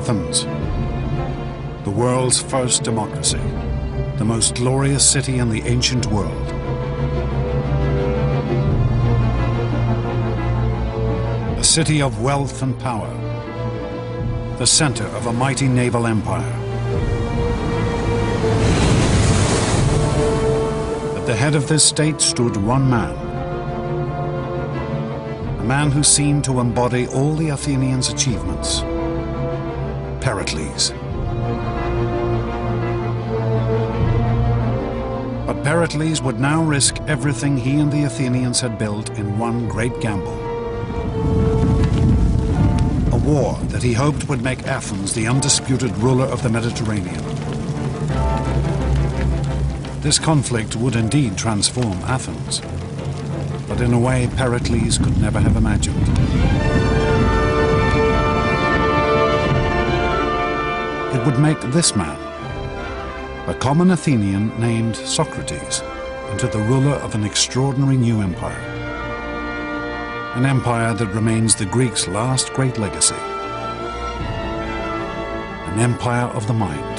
Athens, the world's first democracy, the most glorious city in the ancient world. A city of wealth and power, the center of a mighty naval empire. At the head of this state stood one man, a man who seemed to embody all the Athenians' achievements, Pericles. But Pericles would now risk everything he and the Athenians had built in one great gamble. A war that he hoped would make Athens the undisputed ruler of the Mediterranean. This conflict would indeed transform Athens, but in a way Pericles could never have imagined. It would make this man, a common Athenian named Socrates, into the ruler of an extraordinary new empire. An empire that remains the Greeks' last great legacy. An empire of the mind.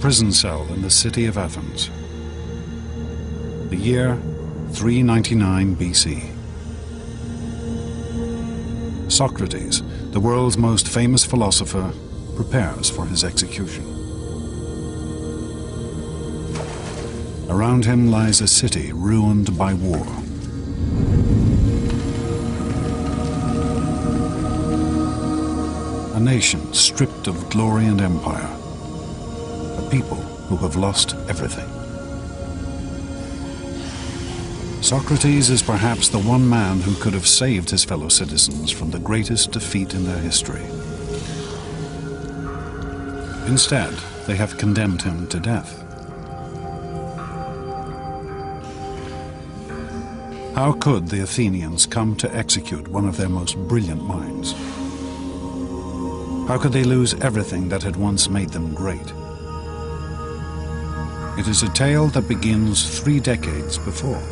Prison cell in the city of Athens. The year 399 BC. Socrates, the world's most famous philosopher, prepares for his execution. Around him lies a city ruined by war. A nation stripped of glory and empire. People who have lost everything. Socrates is perhaps the one man who could have saved his fellow citizens from the greatest defeat in their history. Instead, they have condemned him to death. How could the Athenians come to execute one of their most brilliant minds? How could they lose everything that had once made them great? It is a tale that begins 3 decades before.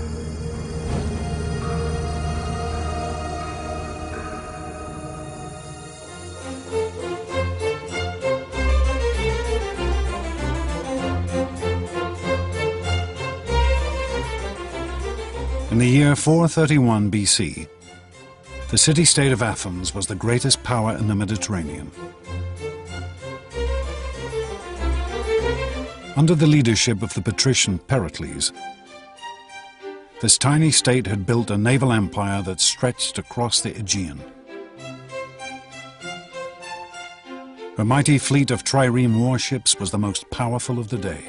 In the year 431 BC, the city-state of Athens was the greatest power in the Mediterranean. Under the leadership of the patrician Pericles, this tiny state had built a naval empire that stretched across the Aegean. Her mighty fleet of trireme warships was the most powerful of the day.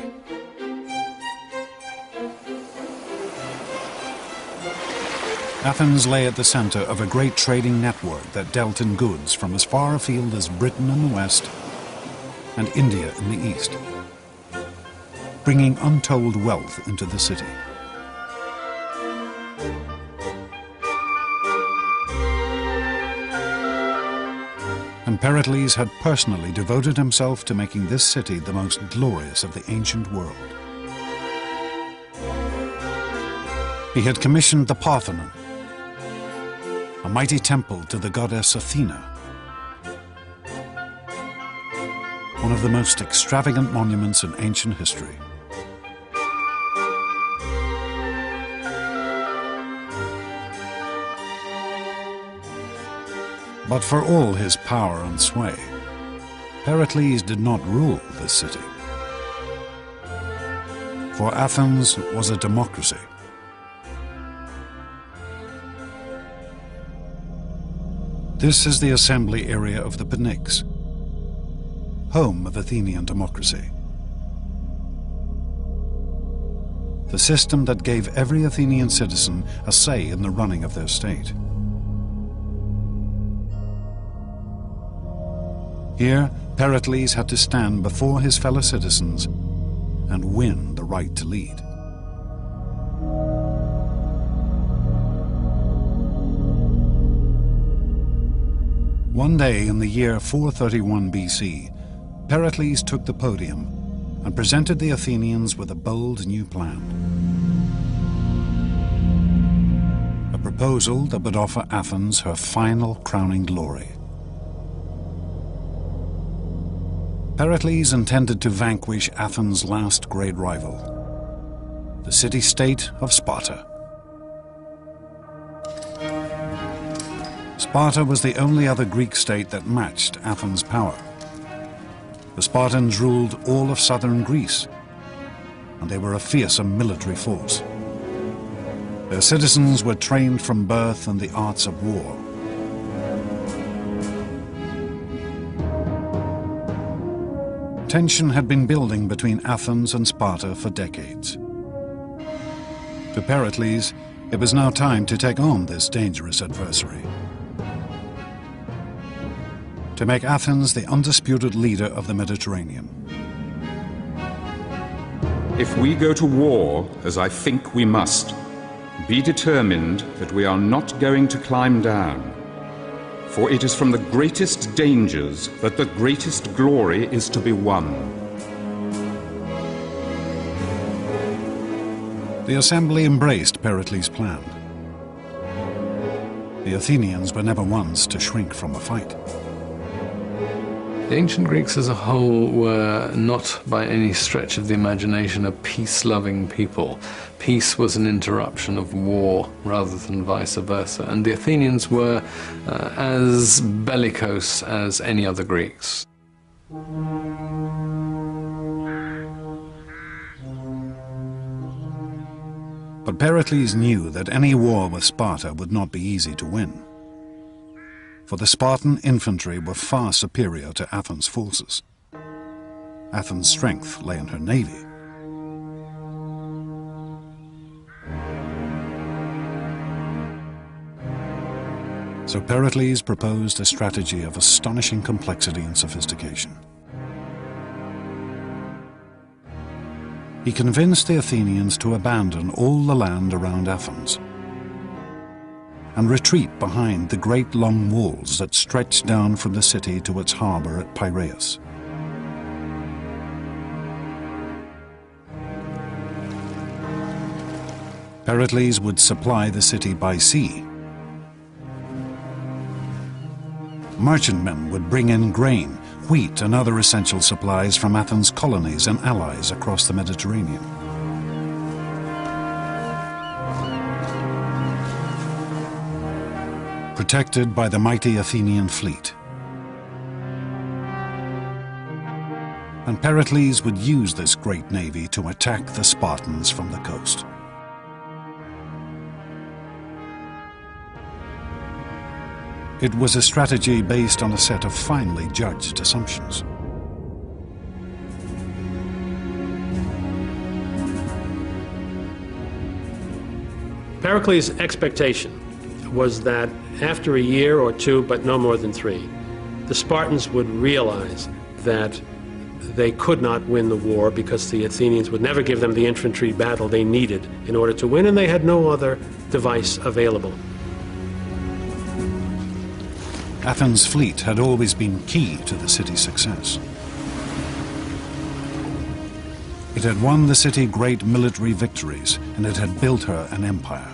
Athens lay at the center of a great trading network that dealt in goods from as far afield as Britain in the west and India in the east, bringing untold wealth into the city. And Pericles had personally devoted himself to making this city the most glorious of the ancient world. He had commissioned the Parthenon, a mighty temple to the goddess Athena, one of the most extravagant monuments in ancient history. But for all his power and sway, Pericles did not rule this city. For Athens was a democracy. This is the assembly area of the Pnyx, home of Athenian democracy. The system that gave every Athenian citizen a say in the running of their state. Here, Pericles had to stand before his fellow citizens and win the right to lead. One day in the year 431 BC, Pericles took the podium and presented the Athenians with a bold new plan. A proposal that would offer Athens her final crowning glory. Pericles intended to vanquish Athens' last great rival, the city-state of Sparta. Sparta was the only other Greek state that matched Athens' power. The Spartans ruled all of southern Greece, and they were a fearsome military force. Their citizens were trained from birth in the arts of war. Tension had been building between Athens and Sparta for decades. To Pericles, it was now time to take on this dangerous adversary. To make Athens the undisputed leader of the Mediterranean. If we go to war, as I think we must, be determined that we are not going to climb down. For it is from the greatest dangers that the greatest glory is to be won. The assembly embraced Pericles' plan. The Athenians were never ones to shrink from a fight. The ancient Greeks as a whole were not by any stretch of the imagination a peace-loving people. Peace was an interruption of war rather than vice versa, and the Athenians were as bellicose as any other Greeks. But Pericles knew that any war with Sparta would not be easy to win. For the Spartan infantry were far superior to Athens' forces. Athens' strength lay in her navy. So Pericles proposed a strategy of astonishing complexity and sophistication. He convinced the Athenians to abandon all the land around Athens and retreat behind the great long walls that stretched down from the city to its harbor at Piraeus. Pericles would supply the city by sea. Merchantmen would bring in grain, wheat, and other essential supplies from Athens' colonies and allies across the Mediterranean. Protected by the mighty Athenian fleet. And Pericles would use this great navy to attack the Spartans from the coast. It was a strategy based on a set of finely judged assumptions. Pericles' expectation was that after a year or two, but no more than 3, the Spartans would realize that they could not win the war because the Athenians would never give them the infantry battle they needed in order to win, and they had no other device available. Athens' fleet had always been key to the city's success. It had won the city great military victories, and it had built her an empire.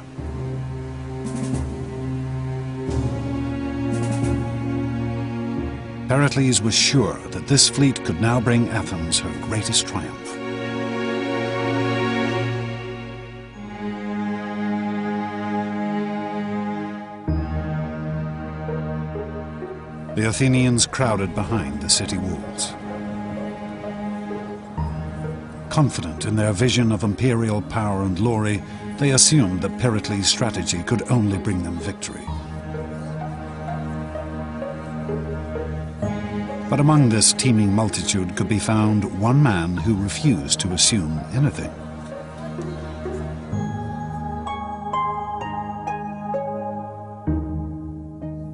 Pericles was sure that this fleet could now bring Athens her greatest triumph. The Athenians crowded behind the city walls. Confident in their vision of imperial power and glory, they assumed that Pericles' strategy could only bring them victory. But among this teeming multitude could be found one man who refused to assume anything.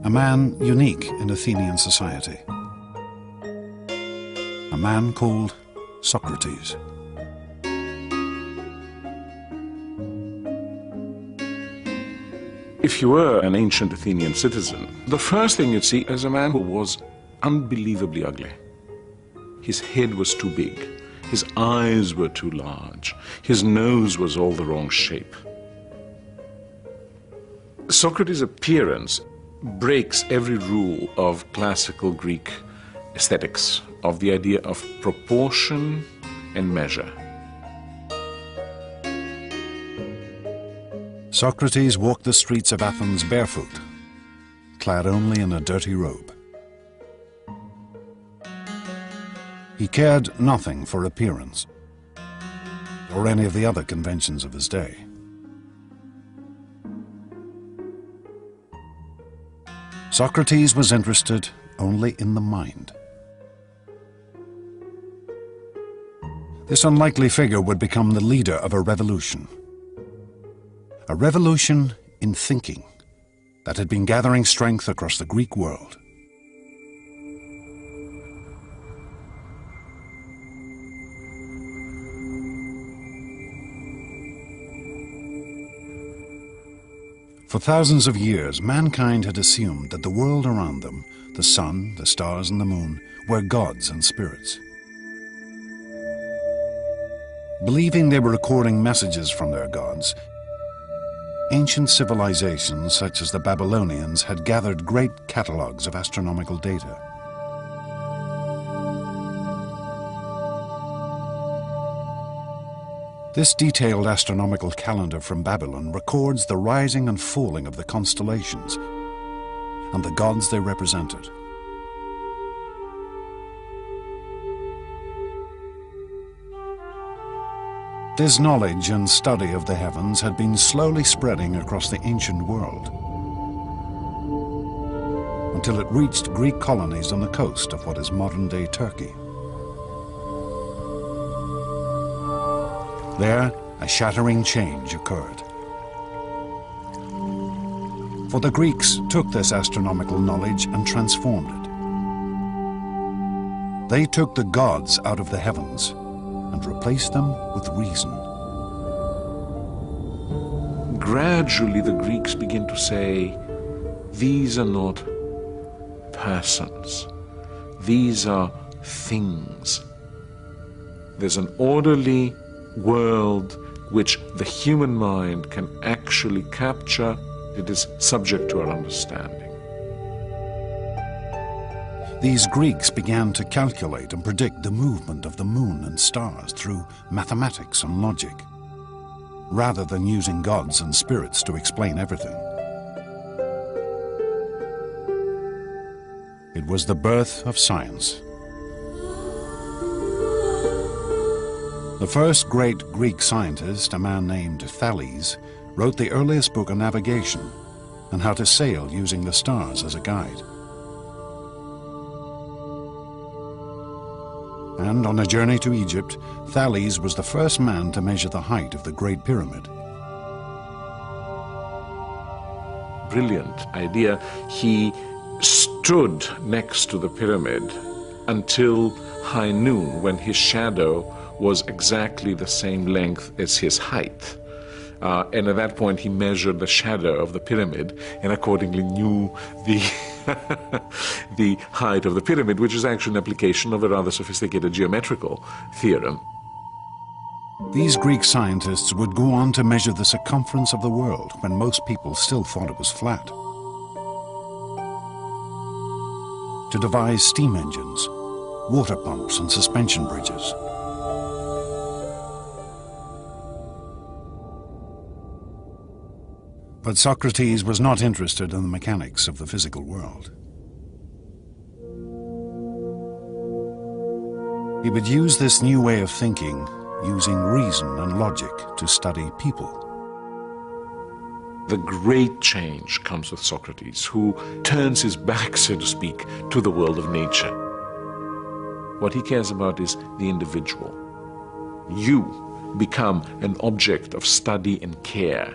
A man unique in Athenian society. A man called Socrates. If you were an ancient Athenian citizen, the first thing you'd see is a man who was unbelievably ugly. His head was too big, his eyes were too large, his nose was all the wrong shape. Socrates' appearance breaks every rule of classical Greek aesthetics, of the idea of proportion and measure. Socrates walked the streets of Athens barefoot, clad only in a dirty robe. He cared nothing for appearance or any of the other conventions of his day. Socrates was interested only in the mind. This unlikely figure would become the leader of a revolution. A revolution in thinking that had been gathering strength across the Greek world. For thousands of years, mankind had assumed that the world around them, the sun, the stars, and the moon, were gods and spirits. Believing they were recording messages from their gods, ancient civilizations such as the Babylonians had gathered great catalogues of astronomical data. This detailed astronomical calendar from Babylon records the rising and falling of the constellations and the gods they represented. This knowledge and study of the heavens had been slowly spreading across the ancient world until it reached Greek colonies on the coast of what is modern-day Turkey. There, a shattering change occurred. For the Greeks took this astronomical knowledge and transformed it. They took the gods out of the heavens and replaced them with reason. Gradually, the Greeks begin to say, these are not persons, these are things. There's an orderly world which the human mind can actually capture. It is subject to our understanding. These Greeks began to calculate and predict the movement of the moon and stars through mathematics and logic, rather than using gods and spirits to explain everything. It was the birth of science. The first great Greek scientist, a man named Thales, wrote the earliest book on navigation and how to sail using the stars as a guide. And on a journey to Egypt, Thales was the first man to measure the height of the Great Pyramid. Brilliant idea. He stood next to the pyramid until high noon, when his shadow was exactly the same length as his height. And at that point he measured the shadow of the pyramid and accordingly knew the the height of the pyramid, which is actually an application of a rather sophisticated geometrical theorem. These Greek scientists would go on to measure the circumference of the world when most people still thought it was flat. To devise steam engines, water pumps, and suspension bridges. But Socrates was not interested in the mechanics of the physical world. He would use this new way of thinking, using reason and logic, to study people. The great change comes with Socrates, who turns his back, so to speak, to the world of nature. What he cares about is the individual. You become an object of study and care.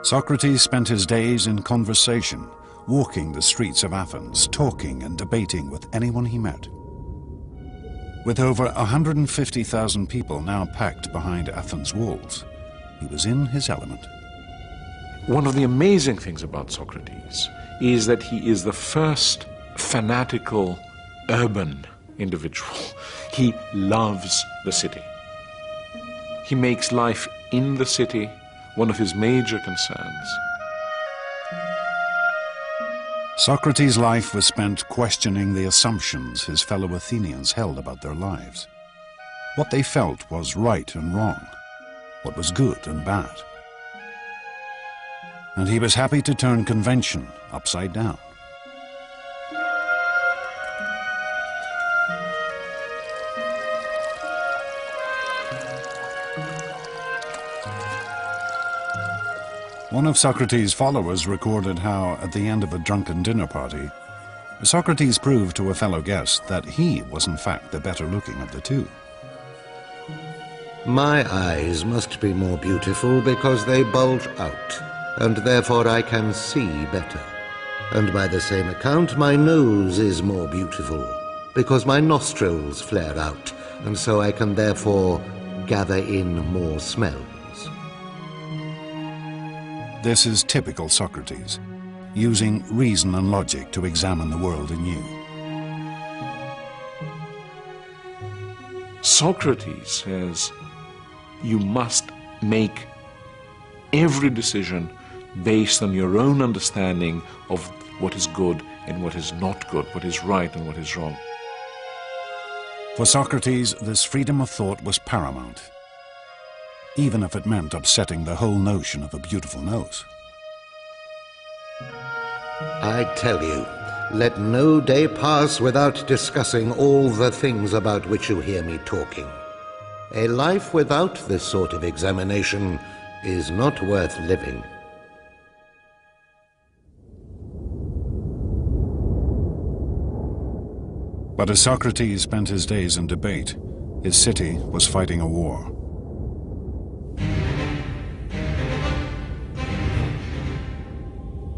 Socrates spent his days in conversation, walking the streets of Athens, talking and debating with anyone he met. With over 150,000 people now packed behind Athens' walls, he was in his element. One of the amazing things about Socrates is that he is the first fanatical urban individual. He loves the city. He makes life in the city one of his major concerns. Socrates' life was spent questioning the assumptions his fellow Athenians held about their lives. What they felt was right and wrong, what was good and bad. And he was happy to turn convention upside down. One of Socrates' followers recorded how, at the end of a drunken dinner party, Socrates proved to a fellow guest that he was in fact the better looking of the two. My eyes must be more beautiful because they bulge out, and therefore I can see better. And by the same account, my nose is more beautiful because my nostrils flare out, and so I can therefore gather in more smells. This is typical Socrates, using reason and logic to examine the world anew. Socrates says you must make every decision based on your own understanding of what is good and what is not good, what is right and what is wrong. For Socrates, this freedom of thought was paramount, even if it meant upsetting the whole notion of a beautiful nose. I tell you, let no day pass without discussing all the things about which you hear me talking. A life without this sort of examination is not worth living. But as Socrates spent his days in debate, his city was fighting a war.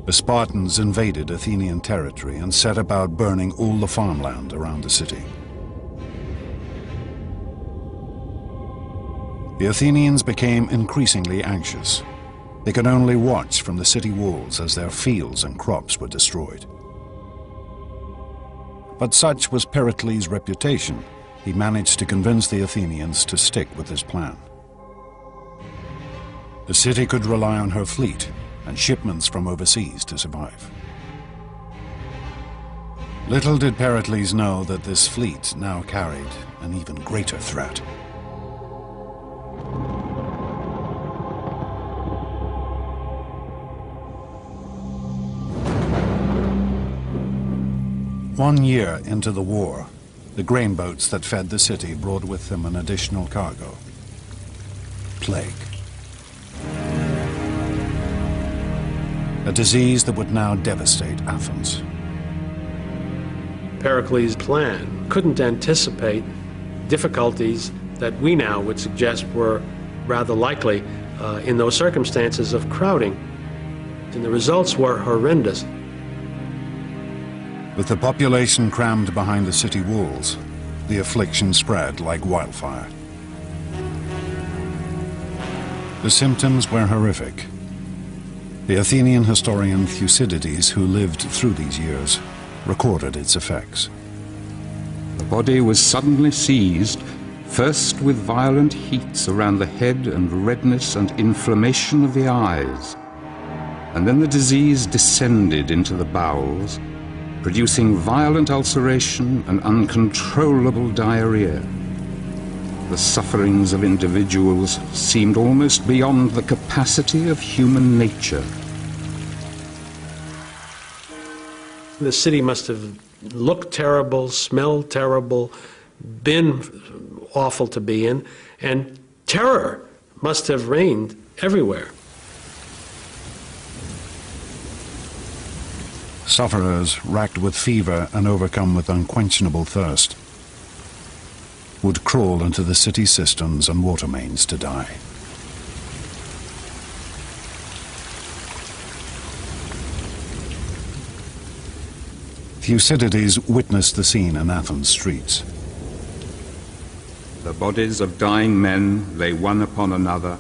The Spartans invaded Athenian territory and set about burning all the farmland around the city. The Athenians became increasingly anxious. They could only watch from the city walls as their fields and crops were destroyed. But such was Pericles' reputation, he managed to convince the Athenians to stick with his plan. The city could rely on her fleet and shipments from overseas to survive. Little did Pericles know that this fleet now carried an even greater threat. One year into the war, the grain boats that fed the city brought with them an additional cargo: plague. A disease that would now devastate Athens. Pericles' plan couldn't anticipate difficulties that we now would suggest were rather likely in those circumstances of crowding. And the results were horrendous. With the population crammed behind the city walls, the affliction spread like wildfire. The symptoms were horrific. The Athenian historian Thucydides, who lived through these years, recorded its effects. The body was suddenly seized, first with violent heats around the head and redness and inflammation of the eyes, and then the disease descended into the bowels, producing violent ulceration and uncontrollable diarrhea. The sufferings of individuals seemed almost beyond the capacity of human nature. The city must have looked terrible, smelled terrible, been awful to be in, and terror must have reigned everywhere. Sufferers, racked with fever and overcome with unquenchable thirst, would crawl into the city cisterns and water mains to die. Thucydides witnessed the scene in Athens' streets. The bodies of dying men lay one upon another,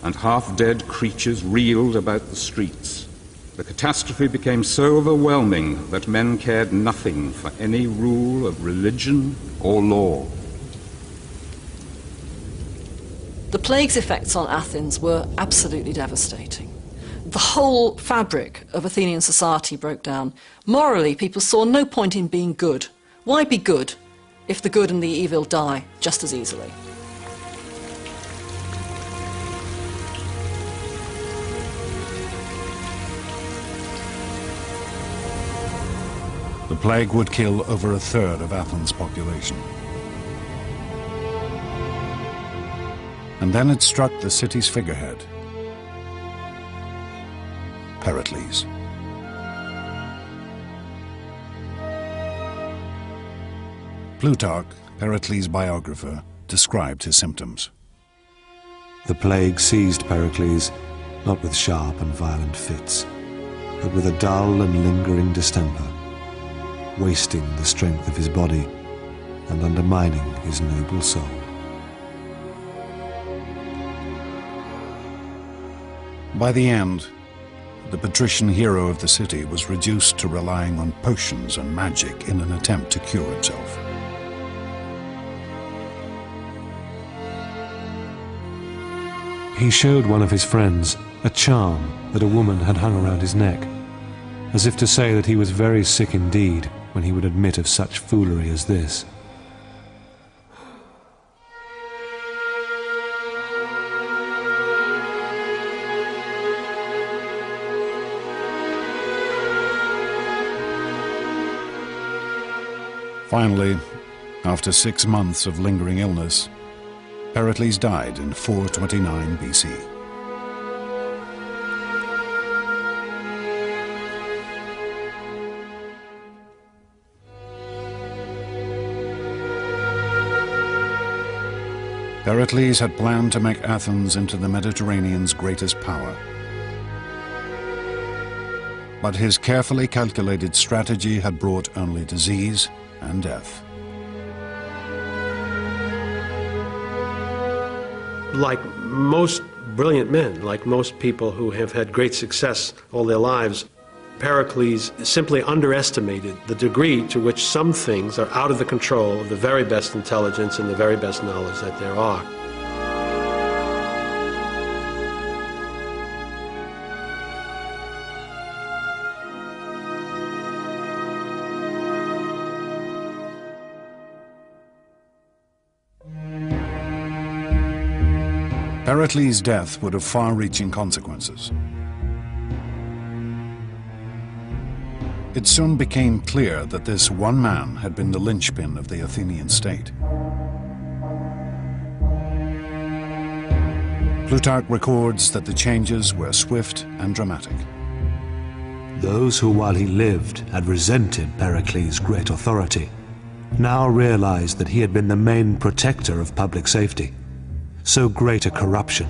and half-dead creatures reeled about the streets. The catastrophe became so overwhelming that men cared nothing for any rule of religion or law. The plague's effects on Athens were absolutely devastating. The whole fabric of Athenian society broke down. Morally, people saw no point in being good. Why be good if the good and the evil die just as easily? The plague would kill over a third of Athens' population. And then it struck the city's figurehead, Pericles. Plutarch, Pericles' biographer, described his symptoms. The plague seized Pericles, not with sharp and violent fits, but with a dull and lingering distemper, wasting the strength of his body and undermining his noble soul. By the end, the patrician hero of the city was reduced to relying on potions and magic in an attempt to cure himself. He showed one of his friends a charm that a woman had hung around his neck, as if to say that he was very sick indeed when he would admit of such foolery as this. Finally, after 6 months of lingering illness, Pericles died in 429 BC. Pericles had planned to make Athens into the Mediterranean's greatest power. But his carefully calculated strategy had brought only disease and death. Like most brilliant men, like most people who have had great success all their lives, Pericles simply underestimated the degree to which some things are out of the control of the very best intelligence and the very best knowledge that there are. Pericles' death would have far-reaching consequences. It soon became clear that this one man had been the linchpin of the Athenian state. Plutarch records that the changes were swift and dramatic. Those who, while he lived, had resented Pericles' great authority, now realized that he had been the main protector of public safety. So great a corruption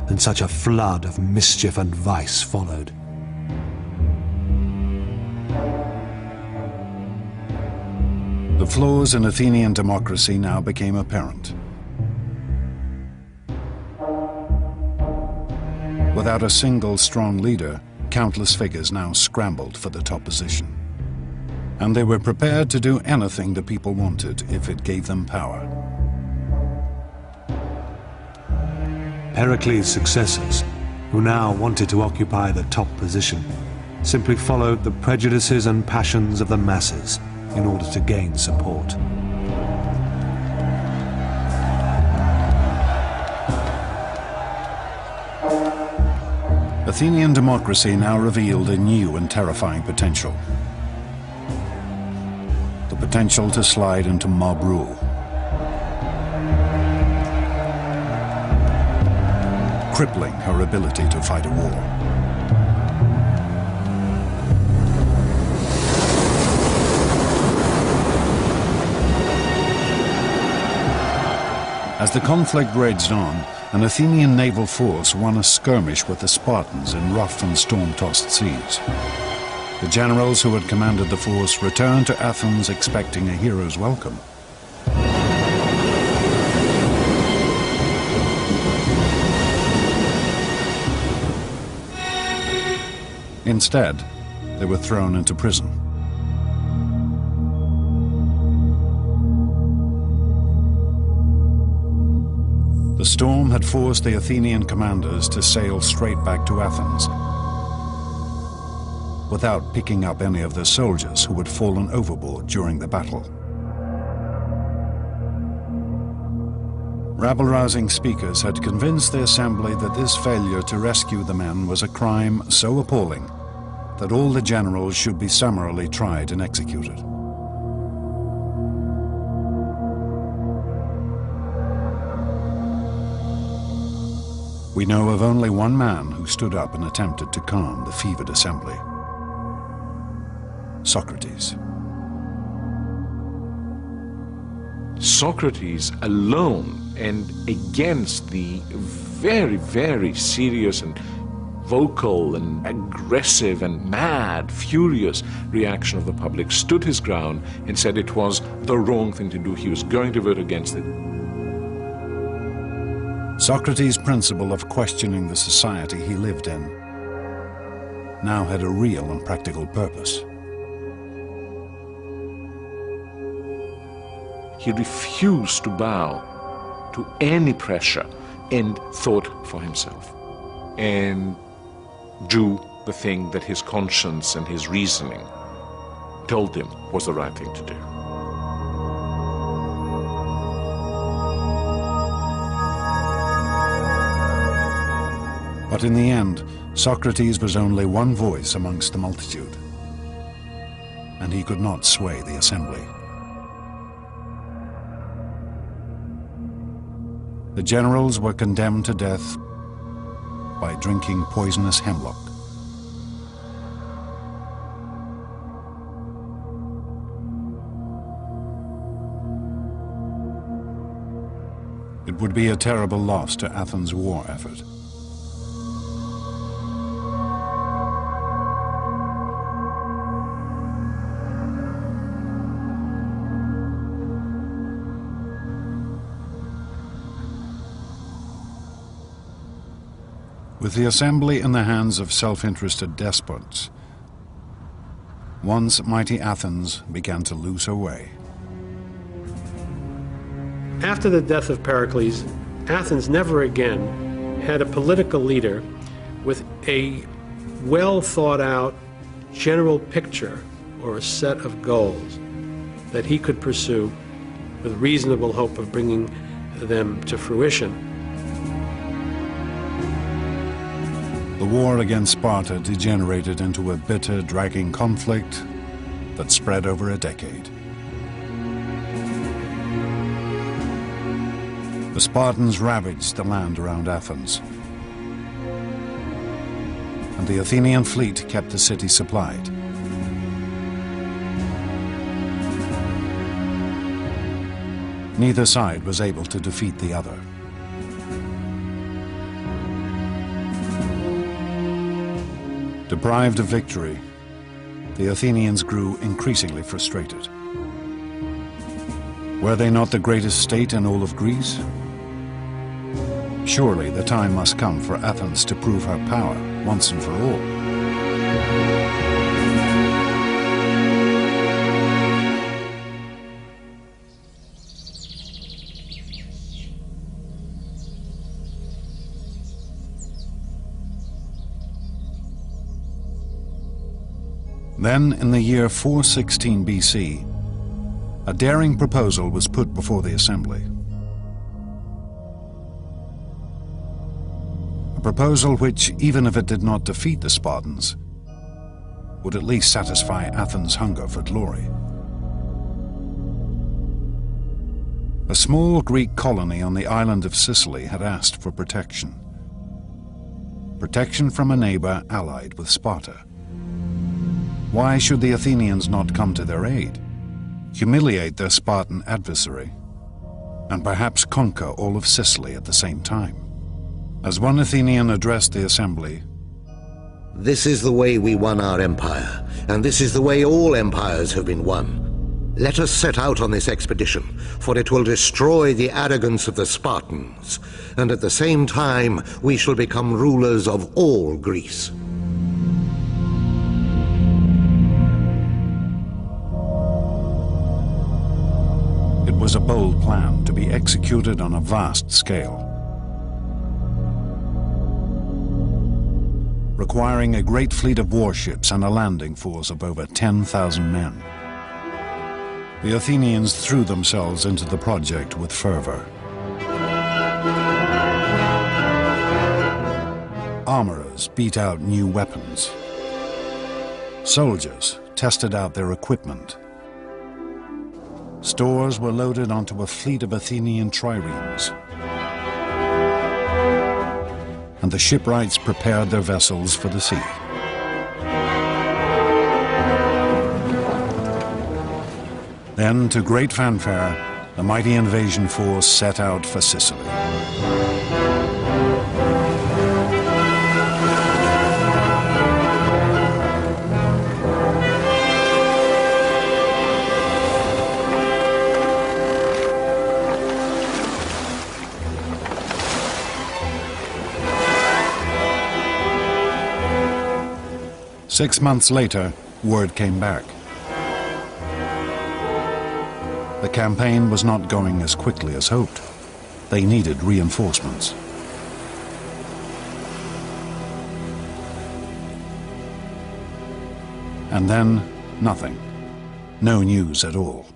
and such a flood of mischief and vice followed. The flaws in Athenian democracy now became apparent. Without a single strong leader, countless figures now scrambled for the top position. And they were prepared to do anything the people wanted if it gave them power. Pericles' successors, who now wanted to occupy the top position, simply followed the prejudices and passions of the masses in order to gain support. Athenian democracy now revealed a new and terrifying potential. The potential to slide into mob rule. Crippling her ability to fight a war. As the conflict raged on, an Athenian naval force won a skirmish with the Spartans in rough and storm-tossed seas. The generals who had commanded the force returned to Athens expecting a hero's welcome. Instead, they were thrown into prison. The storm had forced the Athenian commanders to sail straight back to Athens, without picking up any of their soldiers who had fallen overboard during the battle. Rabble-rousing speakers had convinced the assembly that this failure to rescue the men was a crime so appalling that all the generals should be summarily tried and executed. We know of only one man who stood up and attempted to calm the fevered assembly: Socrates. Socrates alone, and against the very, very serious and vocal and aggressive and mad, furious reaction of the public, stood his ground and said it was the wrong thing to do. He was going to vote against it. Socrates' principle of questioning the society he lived in now had a real and practical purpose. He refused to bow to any pressure and thought for himself and do the thing that his conscience and his reasoning told him was the right thing to do. But in the end, Socrates was only one voice amongst the multitude, and he could not sway the assembly. The generals were condemned to death by drinking poisonous hemlock. It would be a terrible loss to Athens' war effort. With the assembly in the hands of self-interested despots, once mighty Athens began to lose her way. After the death of Pericles, Athens never again had a political leader with a well-thought-out general picture or a set of goals that he could pursue with reasonable hope of bringing them to fruition. The war against Sparta degenerated into a bitter, dragging conflict that spread over a decade. The Spartans ravaged the land around Athens, and the Athenian fleet kept the city supplied. Neither side was able to defeat the other. Deprived of victory, the Athenians grew increasingly frustrated. Were they not the greatest state in all of Greece? Surely the time must come for Athens to prove her power once and for all. Then, in the year 416 BC, a daring proposal was put before the assembly. A proposal which, even if it did not defeat the Spartans, would at least satisfy Athens' hunger for glory. A small Greek colony on the island of Sicily had asked for protection. Protection from a neighbor allied with Sparta. Why should the Athenians not come to their aid, humiliate their Spartan adversary, and perhaps conquer all of Sicily at the same time? As one Athenian addressed the assembly, "This is the way we won our empire, and this is the way all empires have been won. Let us set out on this expedition, for it will destroy the arrogance of the Spartans, and at the same time we shall become rulers of all Greece." was a bold plan to be executed on a vast scale, requiring a great fleet of warships and a landing force of over 10,000 men. The Athenians threw themselves into the project with fervor. Armorers beat out new weapons. Soldiers tested out their equipment. Stores were loaded onto a fleet of Athenian triremes. And the shipwrights prepared their vessels for the sea. Then, to great fanfare, the mighty invasion force set out for Sicily. Six months later, word came back. The campaign was not going as quickly as hoped. They needed reinforcements. And then, nothing. No news at all.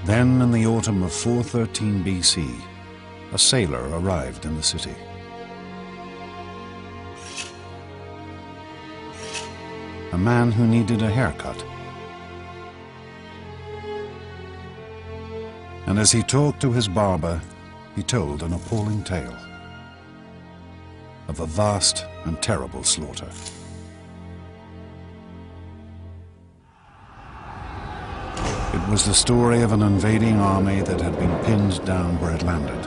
Then, in the autumn of 413 BC, a sailor arrived in the city. A man who needed a haircut. And as he talked to his barber, he told an appalling tale of a vast and terrible slaughter. It was the story of an invading army that had been pinned down where it landed,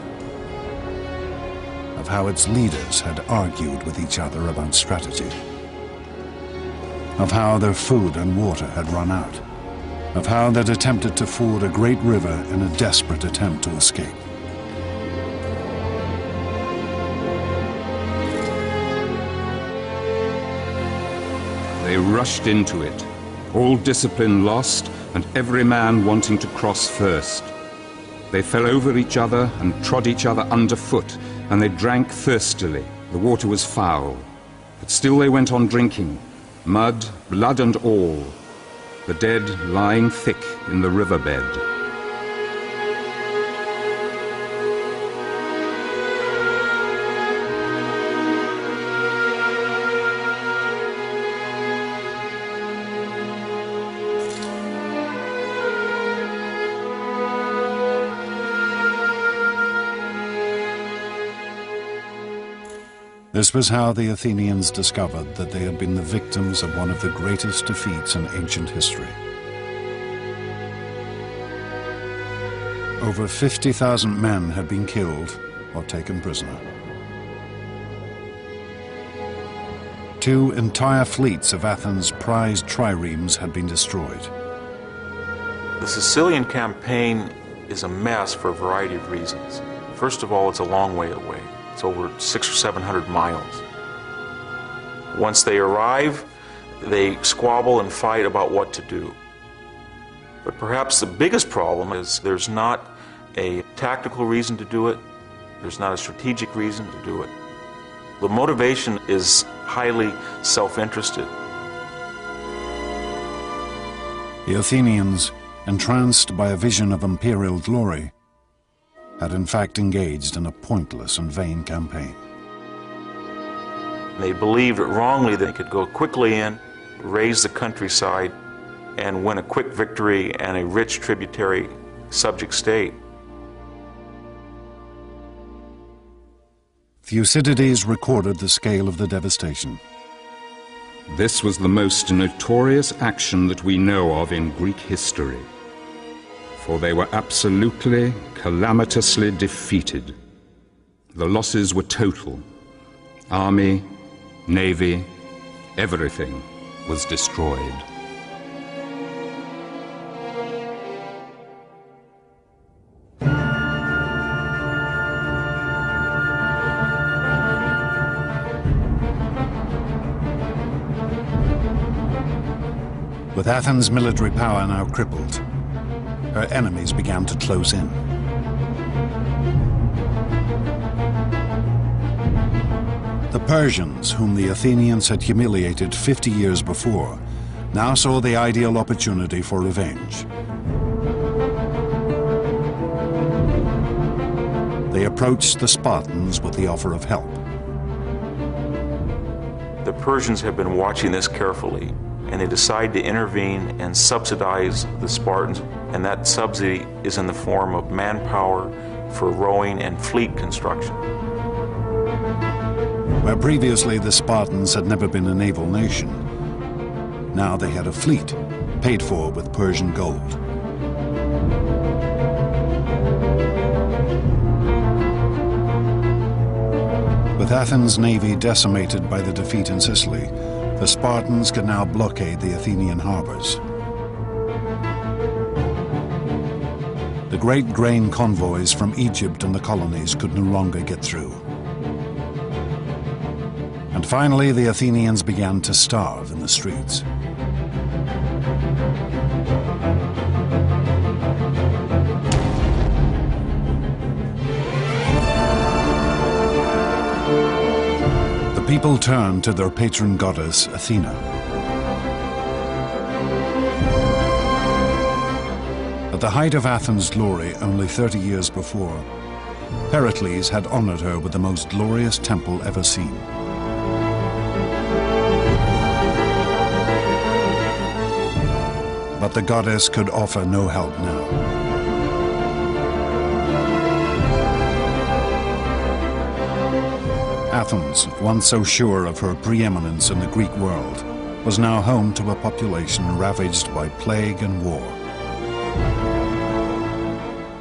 of how its leaders had argued with each other about strategy, of how their food and water had run out, of how they'd attempted to ford a great river in a desperate attempt to escape. They rushed into it, all discipline lost, and every man wanting to cross first. They fell over each other and trod each other underfoot, and they drank thirstily. The water was foul, but still they went on drinking, mud, blood and all, the dead lying thick in the riverbed. This was how the Athenians discovered that they had been the victims of one of the greatest defeats in ancient history. Over 50,000 men had been killed or taken prisoner. 2 entire fleets of Athens' prized triremes had been destroyed. The Sicilian campaign is a mess for a variety of reasons. First of all, it's a long way away. It's over 600 or 700 miles. Once they arrive, they squabble and fight about what to do. But perhaps the biggest problem is there's not a tactical reason to do it. There's not a strategic reason to do it. The motivation is highly self-interested. The Athenians, entranced by a vision of imperial glory, had in fact engaged in a pointless and vain campaign. They believed wrongly they could go quickly in, raise the countryside, and win a quick victory and a rich tributary subject state. Thucydides recorded the scale of the devastation. This was the most notorious action that we know of in Greek history, for they were absolutely, calamitously defeated. The losses were total. Army, navy, everything was destroyed. With Athens' military power now crippled, her enemies began to close in. The Persians, whom the Athenians had humiliated 50 years before, now saw the ideal opportunity for revenge. They approached the Spartans with the offer of help. The Persians have been watching this carefully, and they decide to intervene and subsidize the Spartans, and that subsidy is in the form of manpower for rowing and fleet construction. Where previously the Spartans had never been a naval nation, now they had a fleet, paid for with Persian gold. With Athens' navy decimated by the defeat in Sicily, the Spartans could now blockade the Athenian harbors. The great grain convoys from Egypt and the colonies could no longer get through. And finally, the Athenians began to starve in the streets. The people turned to their patron goddess, Athena. At the height of Athens' glory only 30 years before, Pericles had honored her with the most glorious temple ever seen. But the goddess could offer no help now. Athens, once so sure of her preeminence in the Greek world, was now home to a population ravaged by plague and war,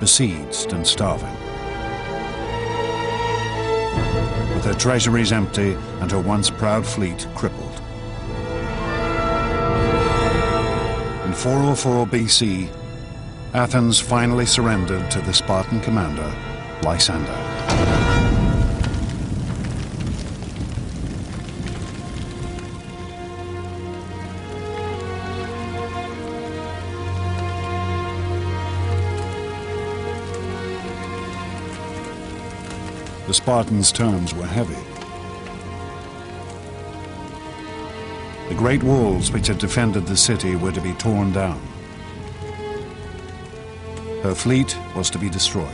besieged and starving. With her treasuries empty and her once proud fleet crippled. In 404 BC, Athens finally surrendered to the Spartan commander, Lysander. The Spartans' terms were heavy. The great walls which had defended the city were to be torn down. Her fleet was to be destroyed.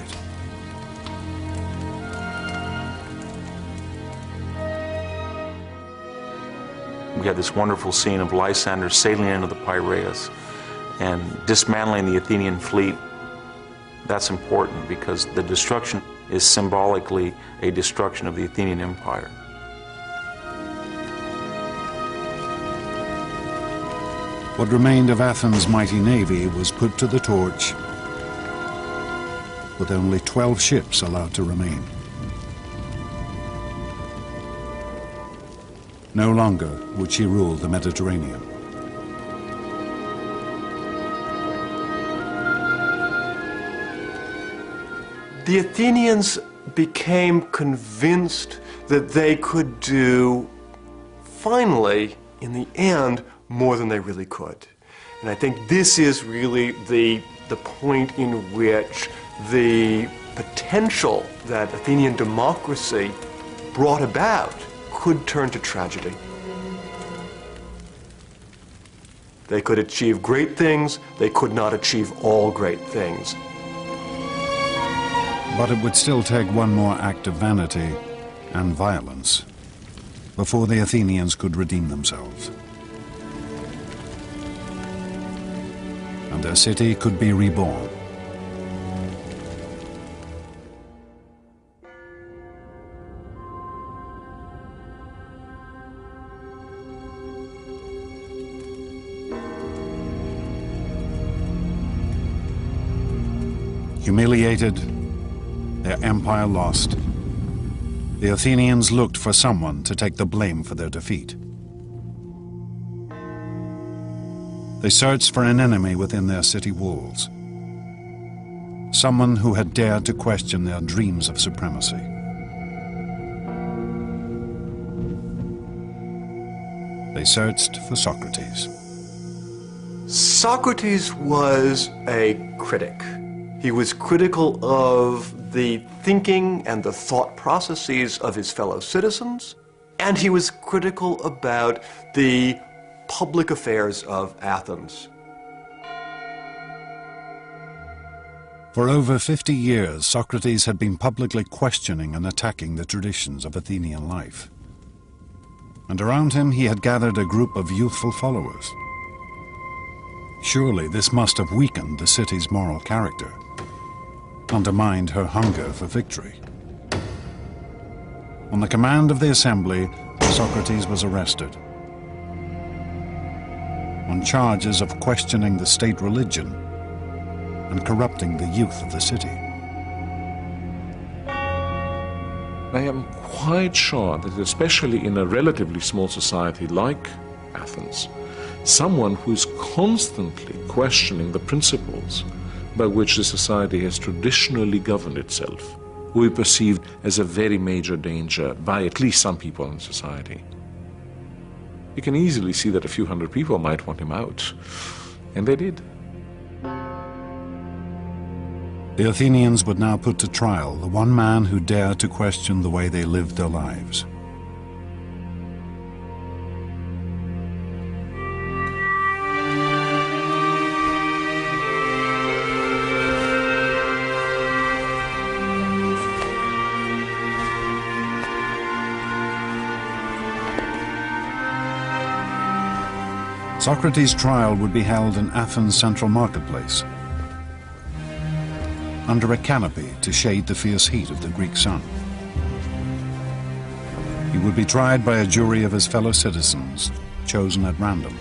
We had this wonderful scene of Lysander sailing into the Piraeus and dismantling the Athenian fleet. That's important because the destruction is symbolically a destruction of the Athenian Empire. What remained of Athens' mighty navy was put to the torch, with only 12 ships allowed to remain. No longer would she rule the Mediterranean. The Athenians became convinced that they could do, finally, in the end, more than they really could. And I think this is really the point in which the potential that Athenian democracy brought about could turn to tragedy. They could achieve great things, they could not achieve all great things. But it would still take one more act of vanity and violence before the Athenians could redeem themselves. And their city could be reborn. Humiliated, their empire lost, the Athenians looked for someone to take the blame for their defeat. They searched for an enemy within their city walls, someone who had dared to question their dreams of supremacy. They searched for Socrates. Socrates was a critic. He was critical of the thinking and the thought processes of his fellow citizens, and he was critical about the public affairs of Athens. For over 50 years, Socrates had been publicly questioning and attacking the traditions of Athenian life. And around him he had gathered a group of youthful followers. Surely this must have weakened the city's moral character, undermined her hunger for victory. On the command of the assembly, Socrates was arrested on charges of questioning the state religion and corrupting the youth of the city. I am quite sure that especially in a relatively small society like Athens, someone who is constantly questioning the principles by which the society has traditionally governed itself will be perceived as a very major danger by at least some people in society. You can easily see that a few hundred people might want him out, and they did. The Athenians would now put to trial the one man who dared to question the way they lived their lives. Socrates' trial would be held in Athens' central marketplace, under a canopy to shade the fierce heat of the Greek sun. He would be tried by a jury of his fellow citizens, chosen at random.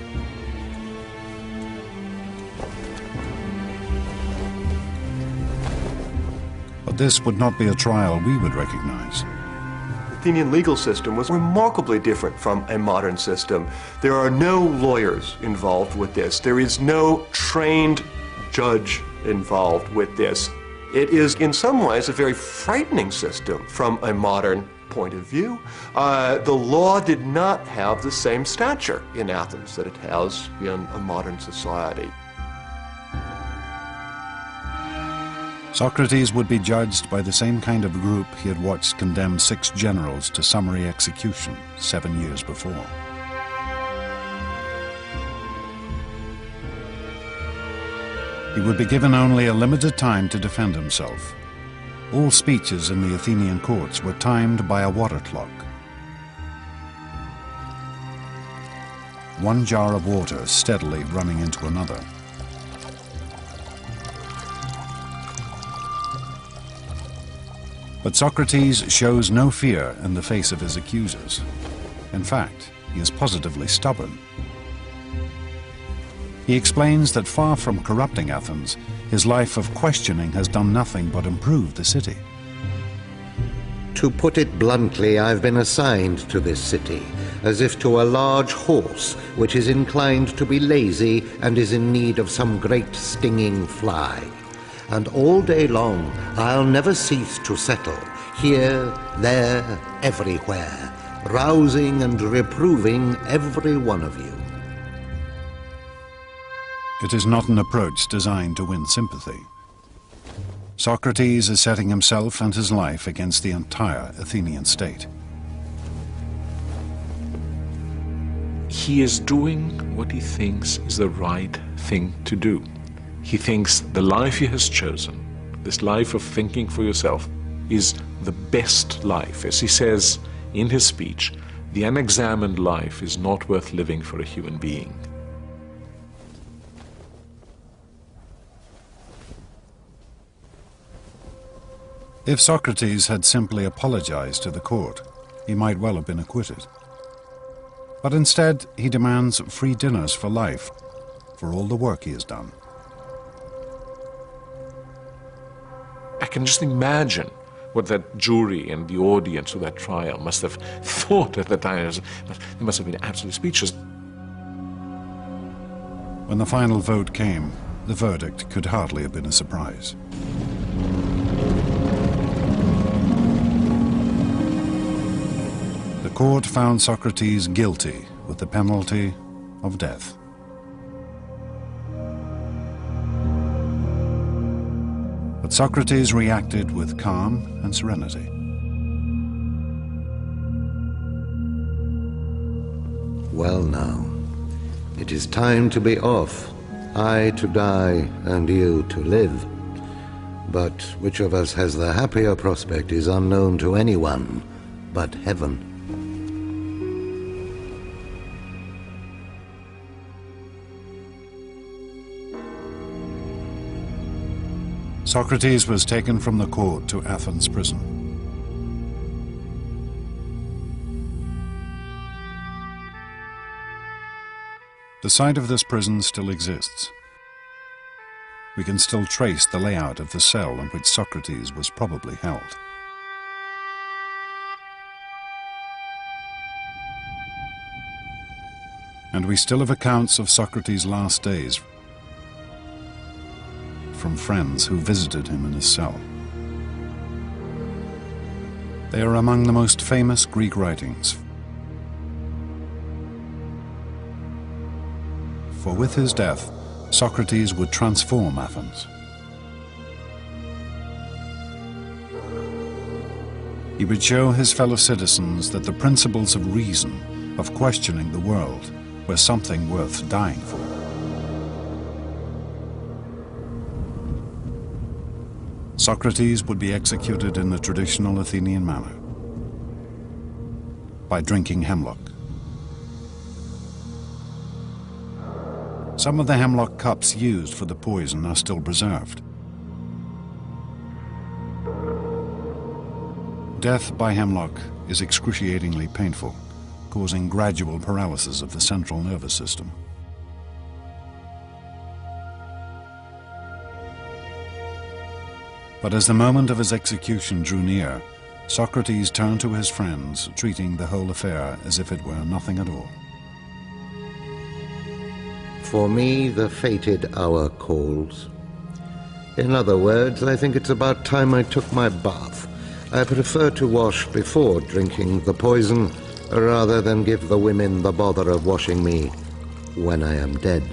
But this would not be a trial we would recognize. The Athenian legal system was remarkably different from a modern system. There are no lawyers involved with this. There is no trained judge involved with this. It is in some ways a very frightening system from a modern point of view. The law did not have the same stature in Athens that it has in a modern society. Socrates would be judged by the same kind of group he had watched condemn 6 generals to summary execution 7 years before. He would be given only a limited time to defend himself. All speeches in the Athenian courts were timed by a water clock. 1 jar of water steadily running into another. But Socrates shows no fear in the face of his accusers. In fact, he is positively stubborn. He explains that far from corrupting Athens, his life of questioning has done nothing but improve the city. To put it bluntly, I've been assigned to this city, as if to a large horse which is inclined to be lazy and is in need of some great stinging fly. And all day long I'll never cease to settle, here, there, everywhere, rousing and reproving every one of you. It is not an approach designed to win sympathy. Socrates is setting himself and his life against the entire Athenian state. He is doing what he thinks is the right thing to do. He thinks the life he has chosen, this life of thinking for yourself, is the best life. As he says in his speech, the unexamined life is not worth living for a human being. If Socrates had simply apologized to the court, he might well have been acquitted. But instead, he demands free dinners for life, for all the work he has done. I can just imagine what that jury and the audience of that trial must have thought at the time. They must have been absolutely speechless. When the final vote came, the verdict could hardly have been a surprise. The court found Socrates guilty with the penalty of death. But Socrates reacted with calm and serenity. Well now, it is time to be off. I to die and you to live. But which of us has the happier prospect is unknown to anyone but heaven. Socrates was taken from the court to Athens prison. The site of this prison still exists. We can still trace the layout of the cell in which Socrates was probably held. And we still have accounts of Socrates' last days from friends who visited him in his cell. They are among the most famous Greek writings. For with his death, Socrates would transform Athens. He would show his fellow citizens that the principles of reason, of questioning the world, were something worth dying for. Socrates would be executed in the traditional Athenian manner, by drinking hemlock. Some of the hemlock cups used for the poison are still preserved. Death by hemlock is excruciatingly painful, causing gradual paralysis of the central nervous system. But as the moment of his execution drew near, Socrates turned to his friends, treating the whole affair as if it were nothing at all. For me, the fated hour calls. In other words, I think it's about time I took my bath. I prefer to wash before drinking the poison, rather than give the women the bother of washing me when I am dead.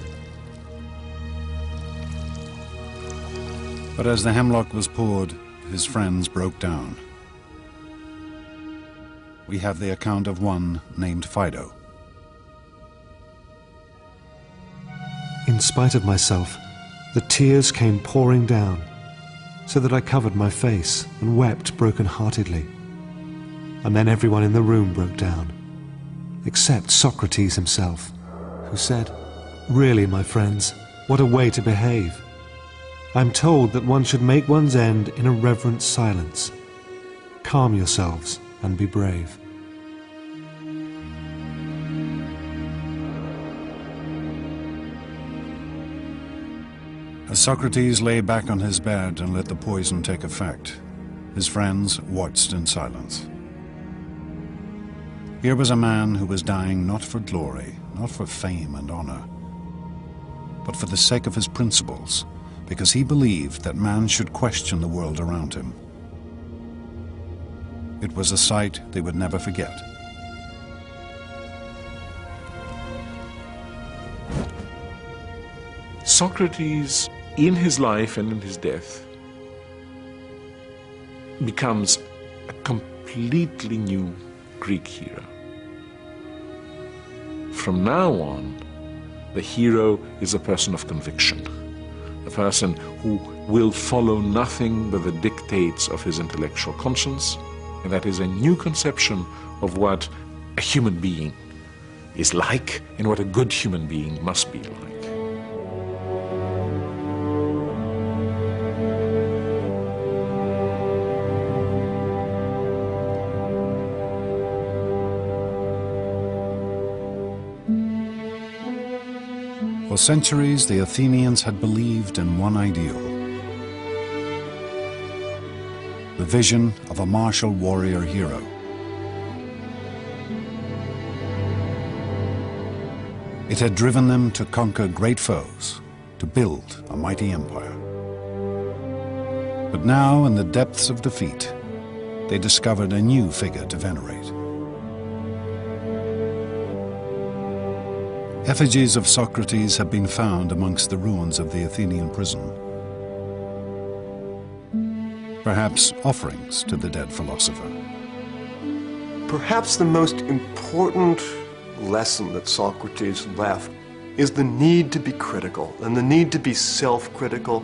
But as the hemlock was poured, his friends broke down. We have the account of one named Fido. In spite of myself, the tears came pouring down, so that I covered my face and wept broken-heartedly. And then everyone in the room broke down, except Socrates himself, who said, "Really, my friends, what a way to behave. I'm told that one should make one's end in a reverent silence. Calm yourselves and be brave." As Socrates lay back on his bed and let the poison take effect, his friends watched in silence. Here was a man who was dying not for glory, not for fame and honor, but for the sake of his principles, because he believed that man should question the world around him. It was a sight they would never forget. Socrates, in his life and in his death, becomes a completely new Greek hero. From now on, the hero is a person of conviction, a person who will follow nothing but the dictates of his intellectual conscience, and that is a new conception of what a human being is like and what a good human being must be like. For centuries, the Athenians had believed in one ideal: the vision of a martial warrior hero. It had driven them to conquer great foes, to build a mighty empire. But now, in the depths of defeat, they discovered a new figure to venerate. Effigies of Socrates have been found amongst the ruins of the Athenian prison. perhaps offerings to the dead philosopher. Perhaps the most important lesson that Socrates left is the need to be critical and the need to be self-critical.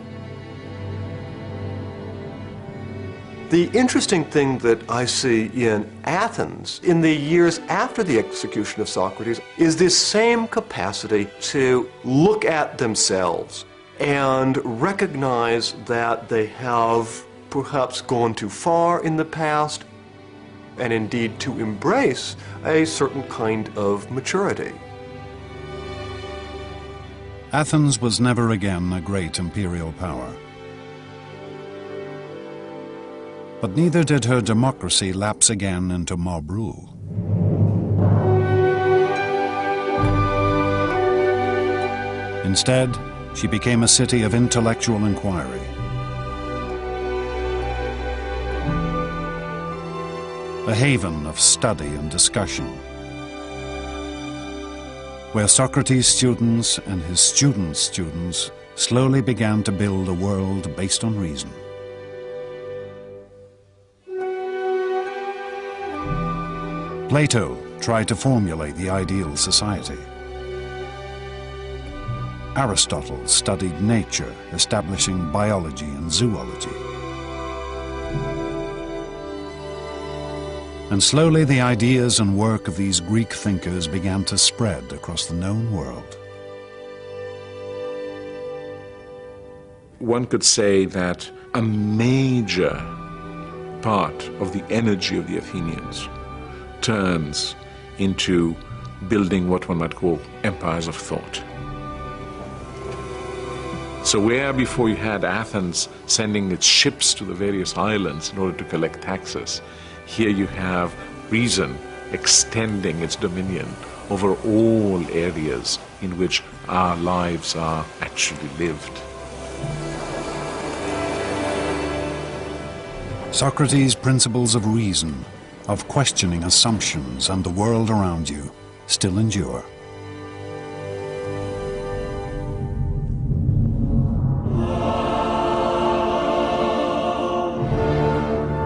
The interesting thing that I see in Athens in the years after the execution of Socrates is this same capacity to look at themselves and recognize that they have perhaps gone too far in the past, and indeed to embrace a certain kind of maturity. Athens was never again a great imperial power. But neither did her democracy lapse again into mob rule. Instead, she became a city of intellectual inquiry. A haven of study and discussion, where Socrates' students and his students' students slowly began to build a world based on reason. Plato tried to formulate the ideal society. Aristotle studied nature, establishing biology and zoology. And slowly the ideas and work of these Greek thinkers began to spread across the known world. One could say that a major part of the energy of the Athenians turns into building what one might call empires of thought. So where before you had Athens sending its ships to the various islands in order to collect taxes, here you have reason extending its dominion over all areas in which our lives are actually lived. Socrates' principles of reason, of questioning assumptions and the world around you, still endure.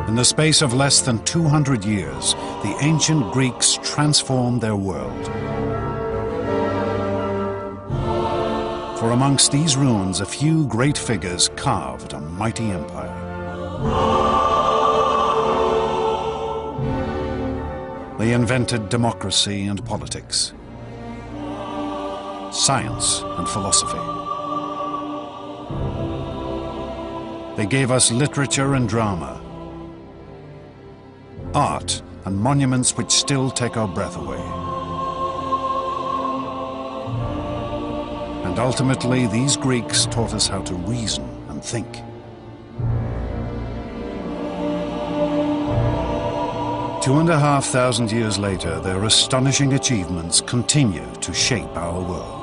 In the space of less than 200 years, the ancient Greeks transformed their world. For amongst these ruins, a few great figures carved a mighty empire. They invented democracy and politics, science and philosophy. They gave us literature and drama, art and monuments which still take our breath away. And ultimately, these Greeks taught us how to reason and think. 2,500 years later, their astonishing achievements continue to shape our world.